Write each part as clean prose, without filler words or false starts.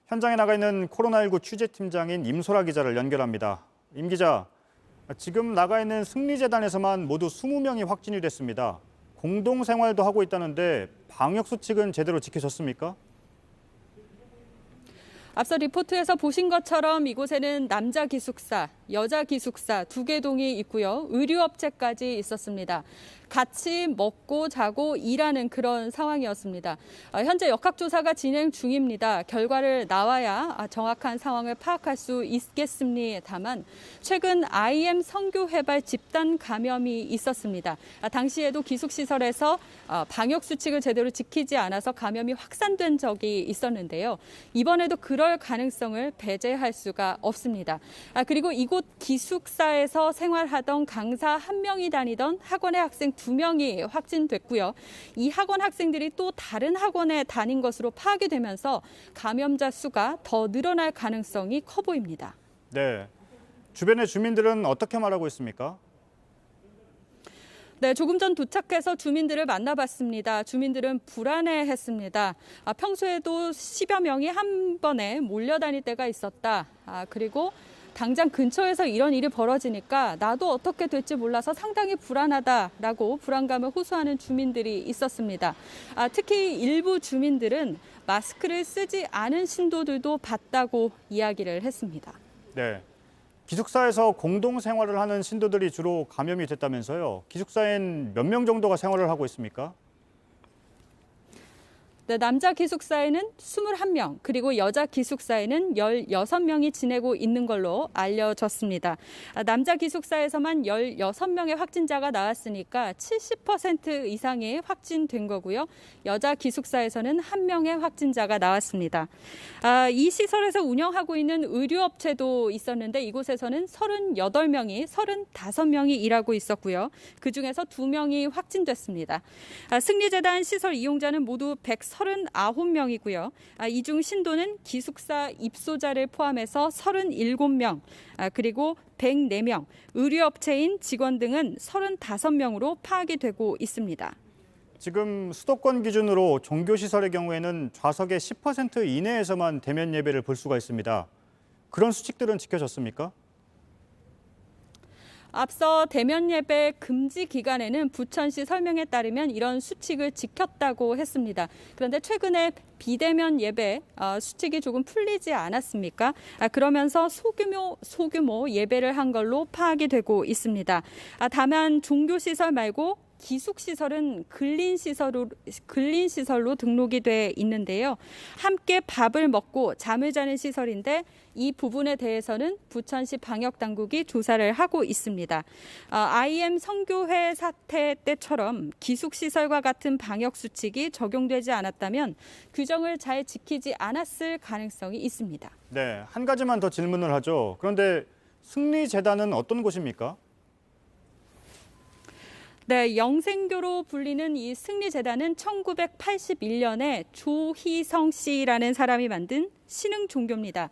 현장에 나가 있는 코로나19 취재팀장인 임소라 기자를 연결합니다. 임 기자, 지금 나가 있는 승리재단에서만 모두 20명이 확진이 됐습니다. 공동생활도 하고 있다는데 방역 수칙은 제대로 지켜졌습니까? 앞서 리포트에서 보신 것처럼 이곳에는 남자 기숙사, 여자 기숙사 2개 동이 있고요. 의류업체까지 있었습니다. 같이 먹고 자고 일하는 그런 상황이었습니다. 현재 역학조사가 진행 중입니다. 결과를 나와야 정확한 상황을 파악할 수 있겠습니다만 최근 IM 성교회발 집단 감염이 있었습니다. 당시에도 기숙시설에서 방역 수칙을 제대로 지키지 않아서 감염이 확산된 적이 있었는데요. 이번에도 그럴 가능성을 배제할 수가 없습니다. 그리고 이곳 기숙사에서 생활하던 강사 1명이 다니던 학원의 학생 2명이 확진됐고요. 이 학원 학생들이 또 다른 학원에 다닌 것으로 파악이 되면서 감염자 수가 더 늘어날 가능성이 커 보입니다. 네, 주변의 주민들은 어떻게 말하고 있습니까? 네, 조금 전 도착해서 주민들을 만나봤습니다. 주민들은 불안해했습니다. 평소에도 10여 명이 한 번에 몰려다닐 때가 있었다. 그리고 당장 근처에서 이런 일이 벌어지니까 나도 어떻게 될지 몰라서 상당히 불안하다라고 불안감을 호소하는 주민들이 있었습니다. 특히 일부 주민들은 마스크를 쓰지 않은 신도들도 봤다고 이야기를 했습니다. 네, 기숙사에서 공동생활을 하는 신도들이 주로 감염이 됐다면서요. 기숙사엔 몇 명 정도가 생활을 하고 있습니까? 네, 남자 기숙사에는 21명, 그리고 여자 기숙사에는 16명이 지내고 있는 걸로 알려졌습니다. 남자 기숙사에서만 16명의 확진자가 나왔으니까 70% 이상이 확진된 거고요. 여자 기숙사에서는 1명의 확진자가 나왔습니다. 이 시설에서 운영하고 있는 의류업체도 있었는데 이곳에서는 38명이 35명이 일하고 있었고요. 그중에서 2명이 확진됐습니다. 승리재단 시설 이용자는 모두 139명이고요. 이 중 신도는 기숙사 입소자를 포함해서 37명, 그리고 104명, 의류업체인 직원 등은 35명으로 파악이 되고 있습니다. 지금 수도권 기준으로 종교시설의 경우에는 좌석의 10% 이내에서만 대면 예배를 볼 수가 있습니다. 그런 수칙들은 지켜졌습니까? 앞서 대면 예배 금지 기간에는 부천시 설명에 따르면 이런 수칙을 지켰다고 했습니다. 그런데 최근에 비대면 예배 수칙이 조금 풀리지 않았습니까? 그러면서 소규모 예배를 한 걸로 파악이 되고 있습니다. 다만 종교시설 말고 기숙시설은 근린시설로 등록이 돼 있는데요. 함께 밥을 먹고 잠을 자는 시설인데 이 부분에 대해서는 부천시 방역당국이 조사를 하고 있습니다. IM 성교회 사태 때처럼 기숙시설과 같은 방역수칙이 적용되지 않았다면 규정을 잘 지키지 않았을 가능성이 있습니다. 네, 한 가지만 더 질문을 하죠. 그런데 승리재단은 어떤 곳입니까? 네, 영생교로 불리는 이 승리재단은 1981년에 조희성 씨라는 사람이 만든 신흥 종교입니다.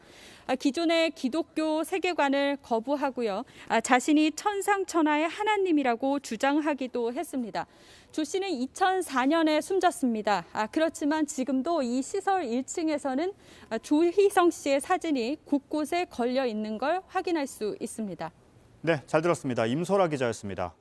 기존의 기독교 세계관을 거부하고요. 자신이 천상천하의 하나님이라고 주장하기도 했습니다. 조 씨는 2004년에 숨졌습니다. 그렇지만 지금도 이 시설 1층에서는 조희성 씨의 사진이 곳곳에 걸려 있는 걸 확인할 수 있습니다. 네, 잘 들었습니다. 임소라 기자였습니다.